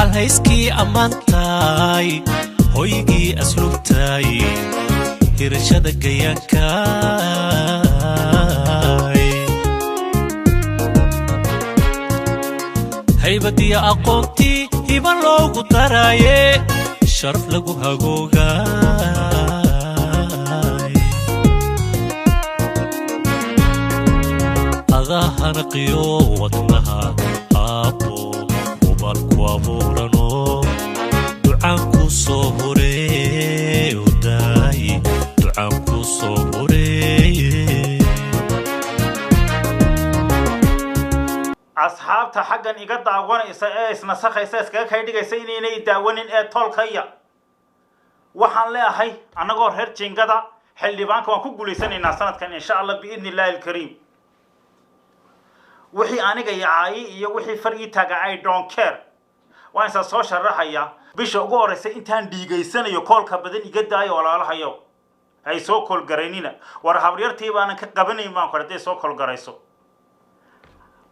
halhayskii ammaantaay hoygii asluubtaay hirashada gayaankaay haybadiya aqoontii hiba loogu daraaye sharaf lagu hagoogaay adahana qiyo wadnaha aabbo ubalku abuurano ducaanku soo horeey udaay ducaanku soo horeey asxaabta xaggan iga daawanaysa ee isnasakhaysa iskaga kay dhigaysa inaynay daawanin ee tolkaya waxaan leeyahay annagoo reer jingada xildhibaanka waan ku guulaysanaynaa sanadkan insha Allah biidni illaahi alkariim wixii aniga yacay iyo wixii farqi taga I don't care waan isa soo sharaxaya bisha ugu horeysay intaan dhiigaysanayo koolka badan iga daayo walaalahayo ay soo kool gareynina war habriyartii baanan ka qabanayn baan qortay soo kool garayso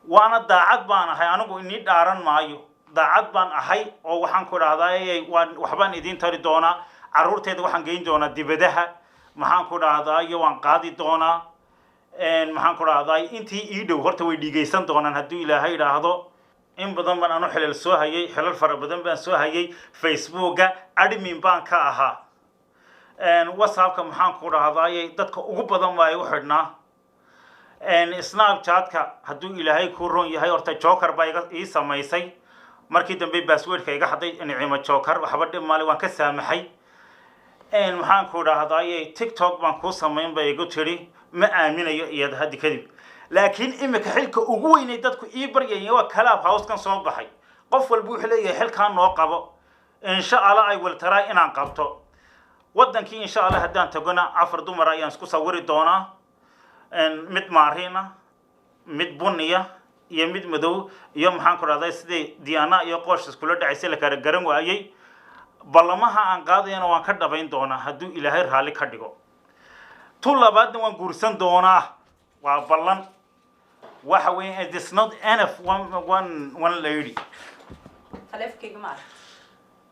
وانا daacad baan ahay anigu inii dhaaran maayo daacad baan ahay oo waxaan ku raahday waxbaan idin tari doona caruurteeda waxaan geyn doona dibadaha maxaan ku raahday waan qaadi doona maxaan ku raahday intii ii dhow horta way dhigeysan doonaan hadii Ilaahay raahdo in badan baan anu xilal soo hayay xilal fara badan baan soo hayay Facebooka admin baan ka ahaa WhatsAppka maxaan ku raahday dadka ugu badan way u xidhnaa Snapchat-ka haduu Ilaahay ku roon yahay horta Joker baa ii samaysay markii dambe password-ka iga haday Nicimo Joker waxba dhimaale waan ka saamaxay maxaan ku raahday TikTok baan ku sameyn bay igu tiri ma aaminayo iyada hadii kadib laakiin imika xilka ugu weyn ee dadku ii baryayeen waa Clubhouse kan soo baxay qof walba wuxuu leeyahay xilkaan noo qabo insha Allah ay wal taraa inaan qabto wadankii insha Allah hadaan tagona afar dumar ayaan isku sawiri doonaa mid maarina mid buniya iyo mid madow iyo maxaan ku raadayay sidii Diana iyo qoys isku la dhacaysay la kala garan waayay balamaha aan qaadayna waan ka dhabayn doonaa haduu Ilaahay raali ka dhigo tulabaadna waan guursan doonaa waa ballan waxa weyn it is not enough one lady taleefankayga ma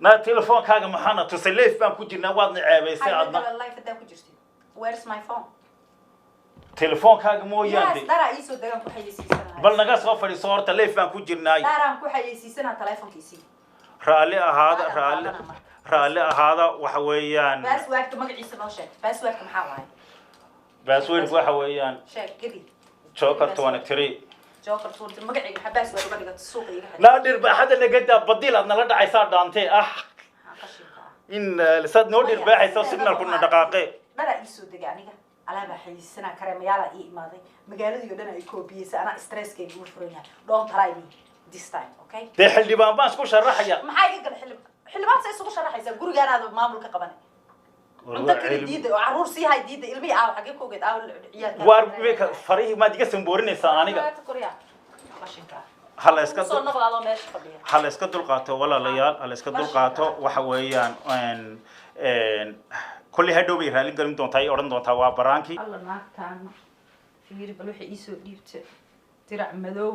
na telefoonkaaga maxana tusaleef baan ku jirnaa waad niceebaysay adna live hadaa ku jirtid where's my phone telefoonkaaga mooyaane dara ii soo dagan ku xayeysiisana bal naga soo fadhiiso horta leef baan ku jirnaa daraan ku xayeysiisana taleefankiisii raali ahaada waxa weeyaan password-ka magaciisa noo sheeg password-ka maxaa waaye password waxa weeyaan sheeg geli Joker 23 Joker suurta magaciisa waxa password uga dhigata suuqa iga la dhir baaxada naga daa badil aad nala dhacaysaa dhaantay in lisad noo dhir baaxaysa signal kuna dhaqaaqay dara ii soo dagan aniga alaaba xayeysiisana kareemayaala ii imaaday magaaladii oo dhan ay koobiyaysa ana stresskayga u furaya don't try me this time okay de xildhibaan baan isku sharaxaya maxay iga gal xildhibaan say isugu sharaxaysa gurigaanaada maamulka qabanay inta kale diida oo caruur sii hay diida ilmi aa xagee ku geed aa ciyaalka war meeka farihi ma diga samborinaysa aniga hala iska soo noqdaado meesha fadhiya hala iska dulqaato walaalayaal hala iska dulqaato waxa weeyaan kulli hadhow bay raali galin doontaa ay oran doontaa waa baraanki alla naagtaan fiir bal waxa ii soo dhiibtay dirac madow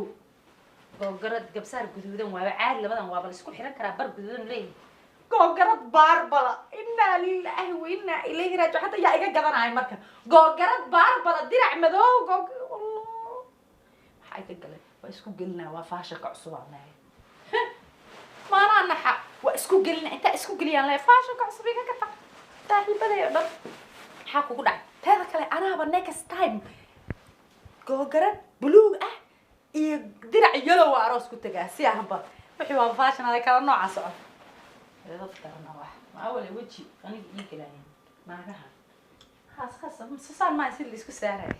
googarad gabsaar guduudan waa caadi labadan waa bal isku xiran karaa bar guduudan leeyahay googarad baarbala inna lillahi wa inna ilayhi raaji'uun hada yaa iga gadanaay marka googarad baarbala dirac madow maxay ka galay waa isku gelinaa waa faashilka cusub aan leeyahay maana naxa waa isku gelinaa inta isku geliyaan leeyahay faashilka cusub iga ka tag saaxiibadey oo dhan maxaa kugu dhacay teeda kale anaaba next time googarad buluug ah iyo dirac yellow aroos ku tagaa si ahba wixii waa fashion ay kala nooca socod dadkana wax ma awal waji aniga ii galaayin maagaha khas masaan ma si isku saaray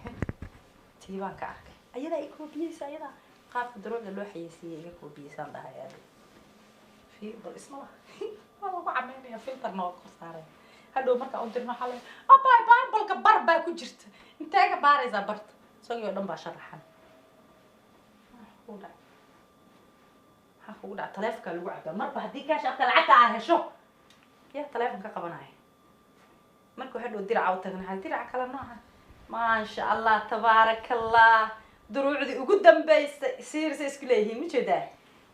tiibaan ka arkay ayada ay koobiyaysa ayada qaabka darooda loo xayeysiiyay iga koobiyaysan dhahayaa fi bal isma wala ku cameynaya filter noo ku saaray hadhow marka u dirno xalay abay balka barba ku jirta inteega baaraysa barta soo dhan baa sharaxan ha ku dhac taleefanka lagu cabaa marba hadii kaash afka lacagta aan hesho ya taleefanka qabanaya marka hadhow dirac u tagna dirac kala nooca ma sha Allah tabarakallah دروعدي ugu dambeysay siirsa isku leeyihiin ma jeedaa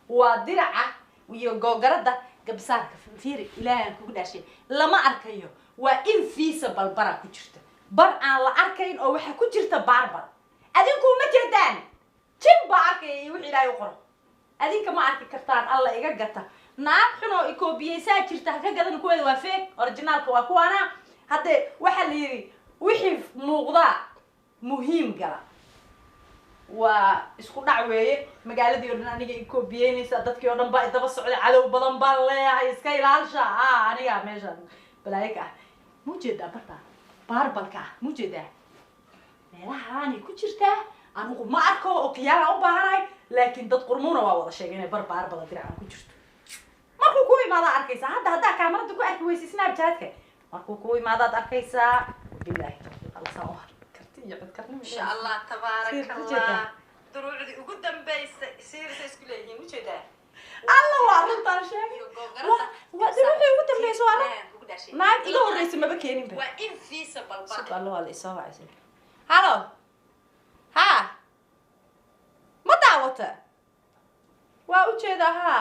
waa diraca iyo googarada gabsaarka fiiri ilaahan kugu dhaashay lama arkayo waa invisible bara ku jirta bar aan la arkayn oo waxa ku jirta barbar adinku ma jeedaan jimba arkay wixii ilaahay u qoro adinka ma arki kartaan alla iga gata naag xuno ikoobiyeysaa jirta ka gadan kuweeda waa fake originalka waa kuwana hadde waxa la yiri wixii muuqda muhiim gala waa isku dhac weeye magaaladii oo dhan aniga ikoobiyeynaysa dadkii oo dhan baa daba socday cadow badan baan leeyahay iska ilaalsha aniga meeshan balaayka mujeeda barbalka mujeeda meelahaani ku jirtaa anigu ma arko oo qiyaana u baahanahay laakiin dad qurmuuna waa wada sheegay inay barbala diraan ku jirto markuu ku imaada arkaysa hadda kaamarada ku arki weysa snapchat-ka markuu ku imaadaad arkaysaa billahi Allah soo karti iyo codkarnimo insha Allah tabarakallah duruucdi ugu dambeysay siirta isku leeyihiin ujeeda Allah waa runtaan sheegay waa duruucdi ugu dambeysay waa naag ilo horeysa maba keenin waa invisible ba Allah waa isoo wacay hello ha ma daawata waa ujeeda ha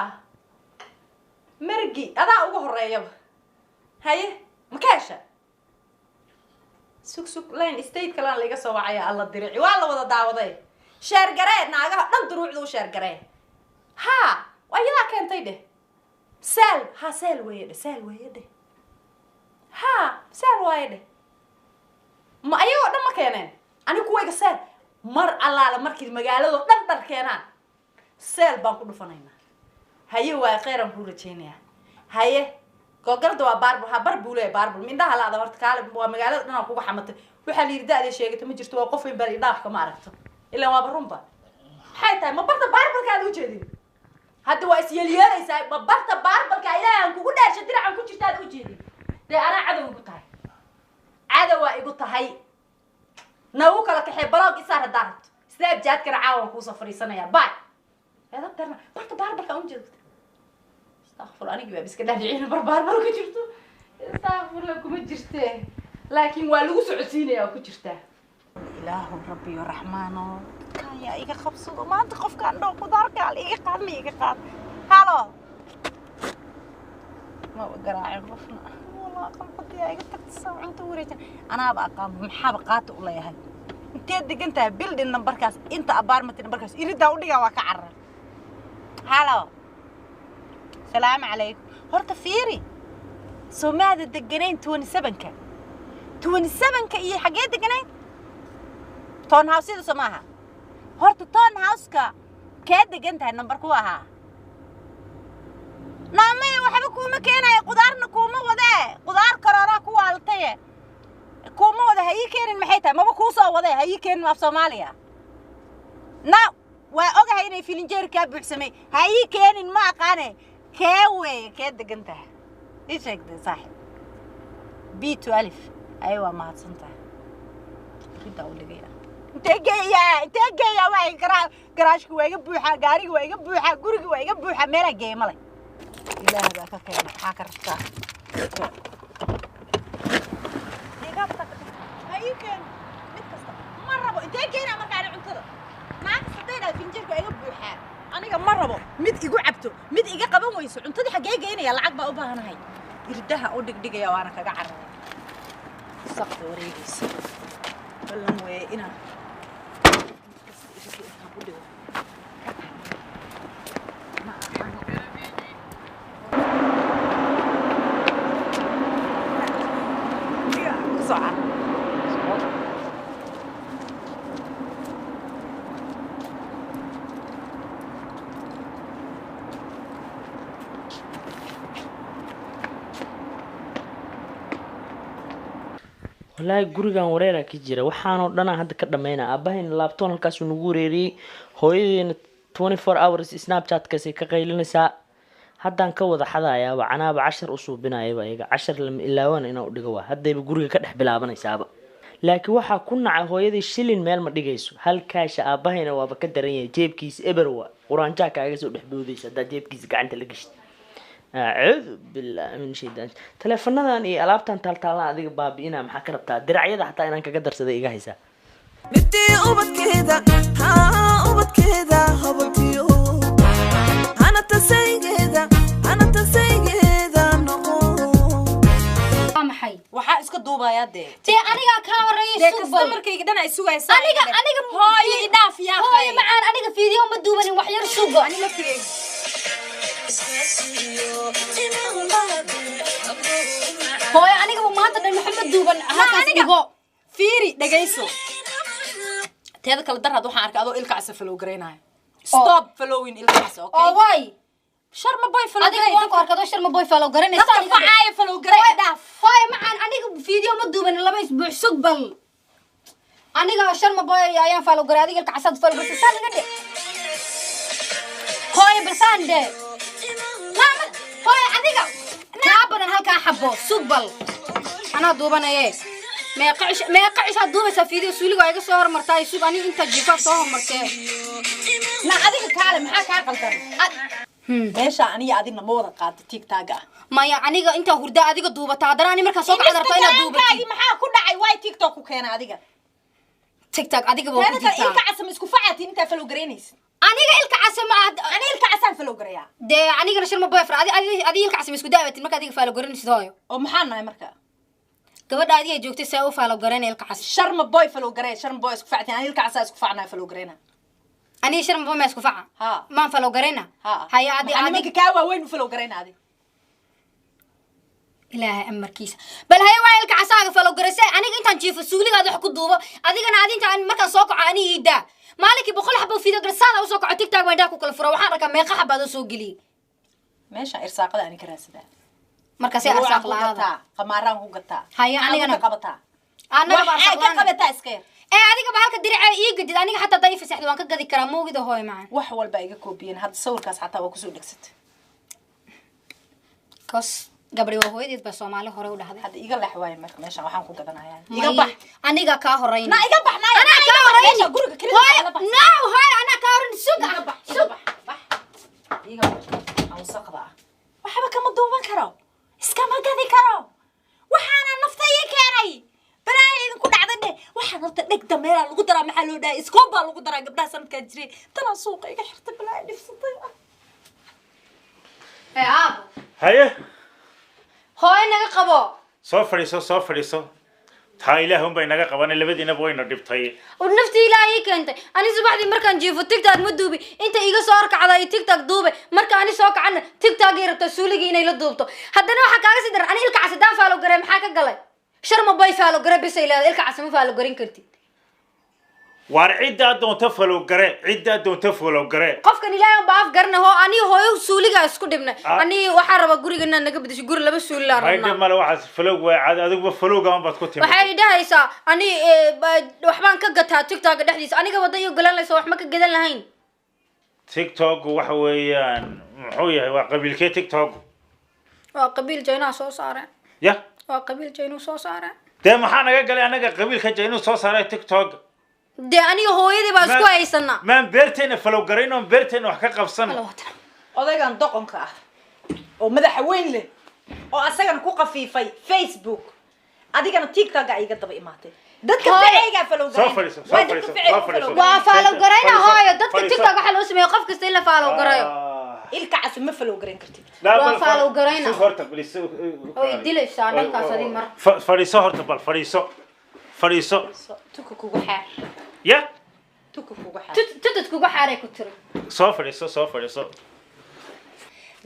margi adaa ugu horeeyaba haye makaasha sug line state kala laga soo wacay alla dirici waa la wada daawaday sheer gareed naagaha dhan duruucdu u sheer gareed ha wayada keentay de sel weeye de ha sel weeye de ma ayagoo dhan ma keeneen anigu kuwayga sel mar allaala markii magaalada dhan dhar keenaan sel baan ku dhufanayna haye waa khayran ku rajeynaya haye googarada waa barbuule barbul mindhaha laada horta kaale waa magaalada dhan kugu xamatay waxa la yiraahdaa sheegay ma jirto waa qof in bari dhaafka ma aragto ilaa waa barumba maxay tahay ma barta barbalka aad u jeedin hadda waa isyeelyeelaysaa ma barta barbalka ilaahan kugu dhaashay diracan ku jirta aad u jeedin de ana cadow igu tahay nagu kala kaxay blog isaar hadaad snapchat kana caawan ku safriisanaya bye هذا بترنا برت باربر كأون جد استغفر أنا جبت بس كده دعينا باربر كجرتو استغفر لكم جرته لكن والوس عسيني يا كجرته إله ربي الرحمن كان يا إيجا خبصو ما أنت خف كان لو قدرك على إيجا قال لي إيجا قال هالو ما بقرا عرفنا والله قلبي يا إيجا تكتسو عن توريته أنا بقى محابقات ولا يهل أنت أنت بيلد النمبر كاس أنت أبارمت النمبر كاس يريد أودي وكعرة هالو السلام عليكم هرت فيري سو ماذا دقنين 27 إيه حاجات دقنين تون هاوس إذا سماها هرت تون هاوس كاد دقنتها النمبر كواها نامي وحبكو مكينا يا قدارنا كوما وده قدار قرارا كوالتيه كوما وده هي كين محيتها ما بكوسا وده هي كين ما في صوماليا نا وأوجه هنا في الإنجيل كابو حسمي هاي كين ما قاني كاوي كاد دقنتها إيش هكذا صاحب بيتو ألف أيوة ما تصنتها كده أقول لك أنت جاية واي كراش كواي بوحة قاري كواي بوحة قرق كواي بوحة ملا جاي ملاي إله هذا كان حاكر صح دقتك هاي كان متكسر مرة بو أنت جاية ما قاعد عنتظر معك صدينا في إنجيل كواي بوحة أنا مرة بو مد يجو عبتو مد يجي قبل ويسو عنتظر حاجة جاية يلا عقبة أباها أنا هاي يردها أودك دقيقة وأنا كقعر سقط وريجيس والله مو إنا والله gurigan wareera ka jira waxaan oo dhan hadda ka dhameynaa abahin laptop halkaas uu nagu wareeriyay hooyadeena 24 hours snapchat kaasi ka qaylinaysaa haddaan ka wada xadaaya wacanaaba 10 u suubinayaba iyaga 10 lama ilaawan inaa u dhigo waa haddayba guriga ka dhex bilaabanaysaaba laakiin waxa ku nacay hooyadii shilin meel ma dhigayso halkaasha abahina waaba ka daran yahay jeebkiisa eberwa quraanjaa kaaga soo dhex boodaysa hadda jeebkiisa gacanta la gashto أعوذ بالله من الشيطان تلفوننا أنا ألعبتن تالتالنا هذيك بابي أنا محكرتها درعية حتى أنا كقدر صدق جاهزة بدي أوبت كذا ها أوبت كذا هبطيو أنا تسيجدا duubayaa dee dee aniga ka horeeyay dee sugbal customerkayga dhan ay sugaysaa aniga hooyo idhaaf yaa hooyo macaan aniga video ma duubanin wax yar sugo ani la fiirey hooyo aniga maanta dhan maxamed duuban halkaas dhigo fiiri dhagayso teeda kale darad waxaan arkay adoo ilka casa follow gareynayo stop following ilka casa okay oo way sharma boy follow adiga waan ku arkado sharma boy follow garanaysa dadka facaayo follow garey idhaaf hooyo macaan aniga video ma duubanin laba isbuuc sugbal aniga sharma boy ayaan follow garay adiga ilka casad follow garaysa saan iga dhe hooyo basande mama hooyo adiga kaa badan halkaa xabo sugbal anaa duubanaye meeqa cishaa duubaysaa video suuliga waa iga soo hormartaa sug aniga inta jifa soo hormartee na adiga kaale maxaa kaa qaldan meesha aniga adina ma wada qaado tiktok ah maya aniga inta hurda adiga duubata haddana ani markaa soo kacda rabtaa inaad duubatid maxaa ku dhacay way tiktok ku keena adiga tiktok adiga baa ku keena ilka jirtaa casam isku facati inta follow gareynaysa aniga ilka casam ani ilka casam follow gareeya dee anigana shirma boy far adiga ilka casam isku daawatin marka adiga faalo garanaysid hooyo oo maxaa nahay marka gabadha adiga ay joogtay saa u faalo garanay ilka casam sharma boy follow gareey sharma boy isku facati ani ilka casam isku facnaa follow gareena aniga shirma boy ma isku faca ha maan faalo garayna haya adiga kaa waaweyn u follow gareyna adiga ilaahay amarkiisa bal haya waa ilka casaaga faalo garaysay aniga intaan jiifo suuligaada wax ku duubo adigana adinta markaan soo kaco aniga idaa maalinkii 100 xabo video garsaada u soo kaco tiktok baan daa ku kala furo waxaan arkaa meeqa xabaad soo geliyay meesha irsaaqada ani ka raasada marka si arsaaq laada qamaaraan ku gataa haya anigana qabataa anaga baa arsaaq ka qabataa iska adiga ba halka diricay ii gadid aniga xataa day fasaxdo waan ka gadi karaa moogida hooy macaan wax walba iga koobiyeen hadda sawirkaas xataa waa kusoo dhegsatay kos gabadhi waa hooyadeed baa Soomaali hore u dhahday hadda iga leexwaay marka meesha waxaan ku gadanayaa iga bax aniga ka horeyna na iga bax ana ka horeyna guriga kaliya no hooy ana ka horeyna suga iga bax iga bax aan saqda waxba kama duuban karo iska ma gadi karo waxaana naftayga keenay balaa idinku dhacday waxaan horta dhegta meel lagu daraa maxaa loo dhahay iskoob baa lagu daraa gabdhaha sanadka jiray tana suuqa iga xirtay balaa dhifsatay aabo haye hooy naga qabo soo fadhiiso taa ilaahay unbay naga qabanay labadiinaba wayna dhibtay oo nafti ilaahay keentay ani subaxdii markaan jiifo tiktok ma duubi inta iga soo horkacday tiktok duube marka ani soo kacana tiktok ay rabto suuliga inay la duubto haddana waxa kaaga sii daran ani ilka casadaan faalo garay maxaa ka galay sharma bay faalo garay bis ay leedahay ilka casama faalo garin kartid waar cidda doonta follow gare qofkan ilaahay baa af garna hoo ani hooyo suuliga isku dhibnay ani waxa raba gurigana naga bedesho guri laba suuli la hayde rabnaa mala waxaas follow way cad adigu follow gaan baad ku timid waxay dhahaysaa ani waxbaan ka gataa tiktok dhexdiisa aniga wada iyo galanayso wax ma ka gadan lahayn tiktok waxa weeyaan muxuu yahay waa qabiilkee tiktok waa qabiil jayna soo saareen ya waa qabiil jayna soo saareen dee maxaa naga galay anaga qabiilka jaynu soo saaray tiktok dee aniga hooyadii baa isku haysana maan beerteena follow garayno beerteena wax ka qabsan odaygan doqonka ah oo madaxa weyn leh oo asagan ku qafiifay Facebook adigana TikTok ay iga daba imaatay dadka ficayga follow soo fadhiiso waa follow garayna hooyo dadka TikTok waxa loo sameeyo qof kasta in la follow garayo ilka cas ma follow garan kartid waa follow garayna horta baliso oo dilaysaa dhankaas adii mar fadhiiso horta bal fadhiiso tuku kugu xaar ya tuku kugu xaar tutut kugu xaaray ku tiri soo fadhiiso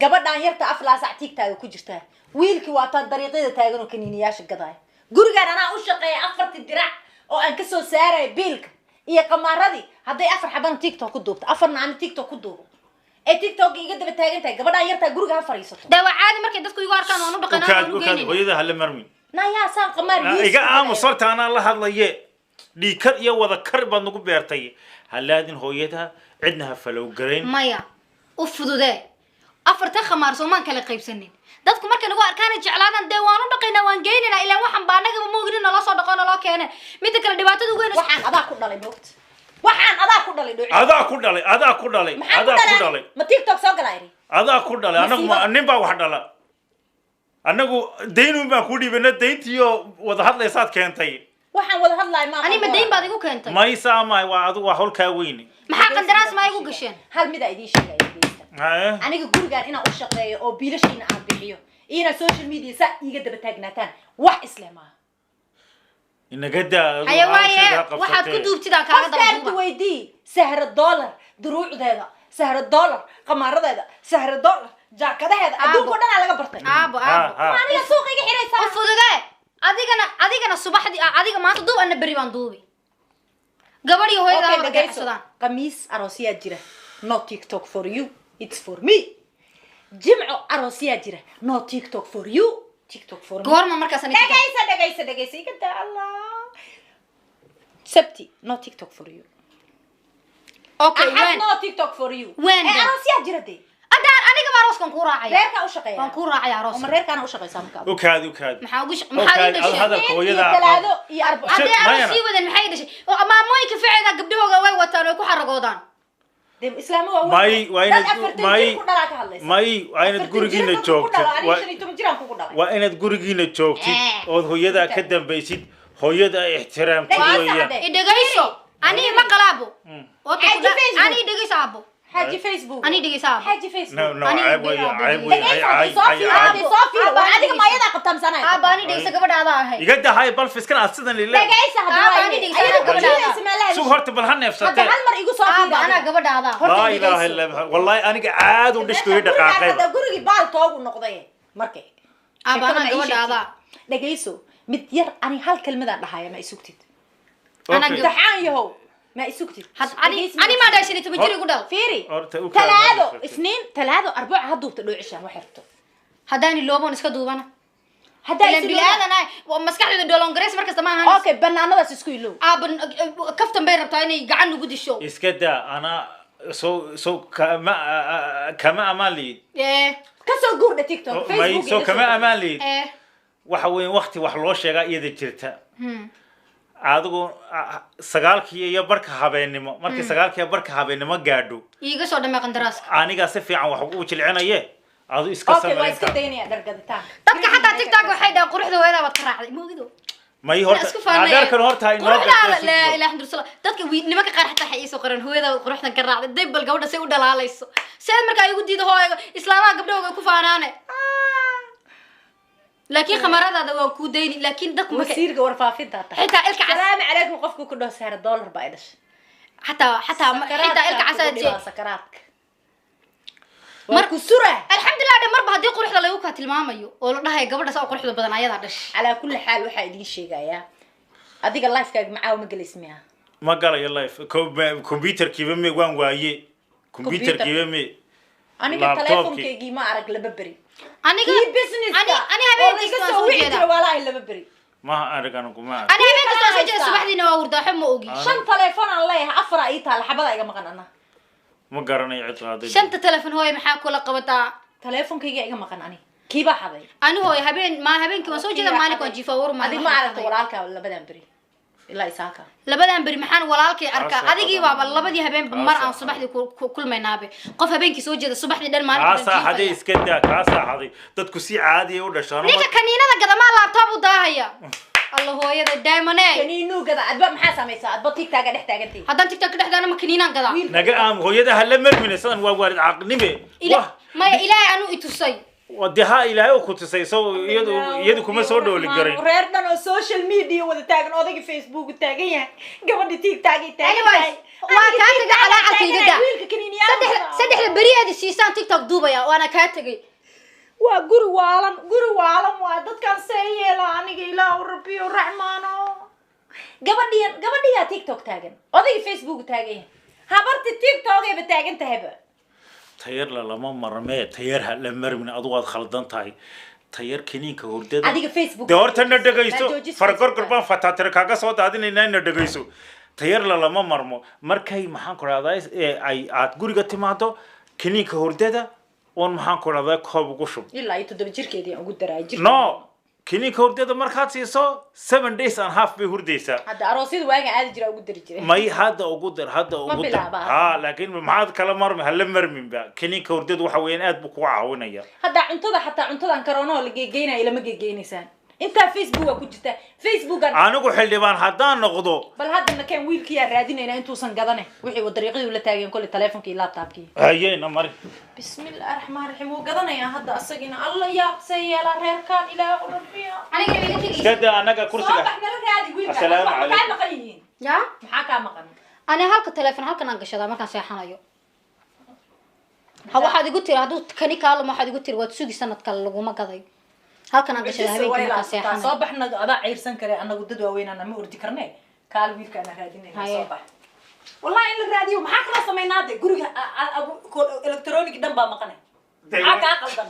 gabadhan yarta aflaasac TikTok ku jirta wiilkii waa tan dariiqada taagan oo kaniiniyaasha gaday gurigan anaa u shaqeeyay 4 dirac oo aan ka soo saaray biilka iyo qamaaradii haday 4 xaban TikTok ku duubto 4 aan TikTok ku duubo ee TikTok iga daba taagan tahay gabadhan yarta guriga ha fariisato dawa caadi markay dadku igu arkaan oo u dhaqanaa u kaad hooyada hal marmin naya saan qamaar iga aamusorta ana la hadlaye dhiikar iyo wada kar baad nagu beertay halaadin hooyada cidna ha follow garayn maya u fududee afarta khamaar Soomaan kala qaybsanin dadku markay nagu arkaan jeclaadaan dee waan u dhaqaynaa waan geynina ilaa waxan baa anaga moogin nala soo dhaqo nala keenay mid kale dhibaatada ugu weyn waxaan adaa ku dhalay moogta waxaan adaa ku dhalay ma TikTok soo galay adaa ku dhalay anagu nin baa wax dhala anagu deynun baan ku dhibana deyntiyo wada hadlaysaad keentay waxaan wada hadlay ma ani ma deyn baad igu keentay ma isaamay waa adigu waa holka weyn maxaa qandaraas ma igu gasheen hal mid ay idin sheegay aniga gurigan inaan u shaqeeyo oo biilashiina aan bixiyo ina social media sa iga daba taagnaataan wax islaama inaga daa حيوانية واحد كدوب تدا كذا qofkaarta weydii sahra dollar duruucdeeda sahra dollar qamaradeeda sahra dollar jaakadaheeda adduunka dhan laga bartay أبو aniga suuqiga xiraysaa وفوزة أدينا الصباح دي أدينا ما تدوب أنا بري بندوبي قبل يهوي ده ورجع السودان قميص عروسيات جرا no TikTok for you it's for me جمع عروسيات جرا no TikTok for you TikTok for me قورما مركز أنا دقيسة كده الله سبتي no TikTok for you أوكي أحد وين no TikTok for you وين ده؟ عروسيات جرا دي أنا كمان روس كان كورة عيا reerka u shaqeeya كان كورة عيا روس ومن reerka ana u shaqeysaa markaa ukaad محاوش هذا الكويدا talaado iyo arbaco هذا ما أنا يرى. شيء وذا محيد شيء ما موي كفعل ذا قبله هو وي وتانو يكون حرقودان dem islaamo waa May- waa inaad- may- ku dhalaa ka hadlaysa may waa inaad gurigiina joogtid waa inaad gurigiina joogtid ood hooyada ka dambaysid hooyada ixtiraamtid weeyaan إدقيسو أنا ما قلابو حاجة فيسبوك. أنا إدقيس أبو xaaji facebook أنا إدقيس أبو xaaji no facebook no Ani ceeb weeye bilaabay. ceeb weeye dhagaysa soo waa adiga maayadaa qabtamsanay أبو أنا إدقيس قبل هذا هاي iga dahay bal fiskan aad sidan ilaa dhagaysa Ani dhigaysa, ayada gabadha. gabadhiisa meelaha sug horta bal ha hadda neefsatee hal mar igu soo أبو أنا قبل هذا laa ilaaha illa allah wallahi aniga aad u dhishku ii dhaqaaqay gurigii baal toogu noqday markay أبو أنا قبل هذا dhagayso mid yar ani hal kelmadaan dhahaya ma isugtid أنا Okay. قبل imtixaan yahow ma isugtid أنا ما دايش اللي تبجري قدام fiiri horta u talaado isniin talaado arbaco haduubta dhoocishaan wax xirto هداني اللوبون اسكت دوبنا haddaa لأن بلاد أنا ومسكح لي دولون جريس مركز تمام okay banaanadaas isku ilow كفتن بين ربطاني قعدنا قد الشو iska daa ana so kama amaali إيه kasoo guurdha tiktok may facebook so kama amaali إيه waxa weyn waqti wax loo sheegaa iyada jirta adigu sagaalkii iyo barka habeenimo markii sagaalkii barka habeenimo gaadho ييجا صودا ما قندراس aniga si fiican wax ugu jilcinaye adu iska okay waa iska sameeyay daynaya dhargaditaan dadka xataa tiktok waxay dhahaan quruxda weedaa baad ka raacday moogido may horta isku faanay adeerkan horta inoo quruxda la ilaaha alxamdulillah dadka nimanka qaar xataa waxay soo qoreen hooyada quruxdan ka raacday dibal gabadha say u dhalaalayso sida marka ay ugu diido hooyada islaamaha gabdhooga ay ku faanaane laakiin khamaradaada waa ku dayni laakiin dadku markay wasiirka warfaafinta tahay xitaa ilka cas salaamu calaykum qofku ku dhaw sahra dollar baa ay dhashay xataa xitaa ilka casaad sakaraadka marku sura alxamdulillah de marba haddii quruxda lagu ka tilmaamayo oo la dhahayo gabadha saa quruxda badan ayadaa dhash calaa kulli xaal waxaa idiin sheegayaa adiga lifekaaga macaawa ma gelaysmiya ma galayo life computerkiiba me waan waaye computerkiiba me aniga Laptopkii. telefonkaygii ma arag laba beri aniga kii businesska ani habeenkii oo soo soo wici jeeda jira walaahi laba beri ma arag anigu ma ani habeenkii soo jeeda subaxdiina waa wurdaaxo ma ogi shan telefoon aan leeyahay afar ii taal xabada iga maqan ana ma garanayo cid qaaday shanta telefon hooy maxaa kula qabataa telefonkayga iga maqan ani kiibaa xaday ani hooy habeenkii waan soo jeeda maalin waan jiifaa war adig ma aragta walaalkaa labadan beri ilaa isaaka labadan beri maxaan walaalkay arkaa Asa, adigii baaba labadii habeenba mar aan subaxdii ku kulmaynaabe qof habeenkii soo jeeda subaxdii dhan maalin kaa saaxaday iska daa kaa saaxaday dadku si caadi ah u dhashaan ninka kaniinada gadamaa laabtoob u daahaya alla hooyada daymane kaniinugada adba maxaa samaysaa adba tigtaaga dhex taagantay haddaan tiktok dhexdaana ma kaniinaan gadaa naga aam hooyada hala marmine sadan waa waarid caqnime maya ilaahay anuu itusay wadaha ilaahay oo ku tusay soo iyadu kuma soo dhooli garin reer dhan oo social media wada taagan odayga facebook taagan yahay gabadhi tigtaagay taagan tahay waa kaa tagay calaacalkaygada wiilka kaniiniyaal saddexda beri aad siisaan tiktok duubaya waana kaa tagay waa guri waalan waa dadkan see yeela aniga ilaahu rabbiyo raxmaano gabadhiyaa tiktok taagan odayga facebook taagan yahay habarti tiktokayba taagan tahayba tayar lama marmee tayar ha la marmin adu waad khaldan tahay tayar kiniinka hurdada adiga facebook de horta na dhagayso fargorgor baan fataatira kaaga soo daadinayna na dhagayso tayar lama marmo markay maxaan ku raadayay ay aad guriga timaado kiniinka hurdada on maxaan ku raadayay koob ugu shub ilaa iyo 7 jirkeedii aan ugu daray jirka no kiniinka hurdada markaad siiso 7 days and half bay hurdaysaa hadda aroosyada waaga aadi jira ugu dari jiray may hadda ugu dar ha laakiin maxaad kala marmi hala marmin ba kiniinka hurdada waxa weeyaan aad buu ku caawinaya hadda cuntada xataa cuntadan karoonoo la geegeynaa ilama geegeynaysaan انت فيسبوك كنت فيسبوك anigu xildhibaan haddaan noqdo بل هذا ما كان ويلك يا رادين انتو سنقدنه وحي ودريقي ولا تاغين كل تليفونك لابتوبكي hayeena mari بسم الله الرحمن الرحيم وقدنا يا هذا اسقنا الله يا سيلا رير كان الى ربي aniga iga tegi iska daa anaga kursiga صباح نرى هذه ويلك السلام عليكم. مقيين ya maxaa maqan ani halka telefoon halkan aan gashadaa markaan seexanayo ha waxaad igu tiri hadduu kani kaalo waxaad igu tiri waad sugi sanad kale laguma gaday halkan aan gashadaa habeenkii markaan seexanayo soo baxna adaa ciirsan kare anagu dad waaweynana ma ordi karne kaal wiilka ana raadinayna soo bax wallahi in la raadiyo maxaa kala sameynaa de guriga electronic dhan baa maqanay maxaa ka qaldan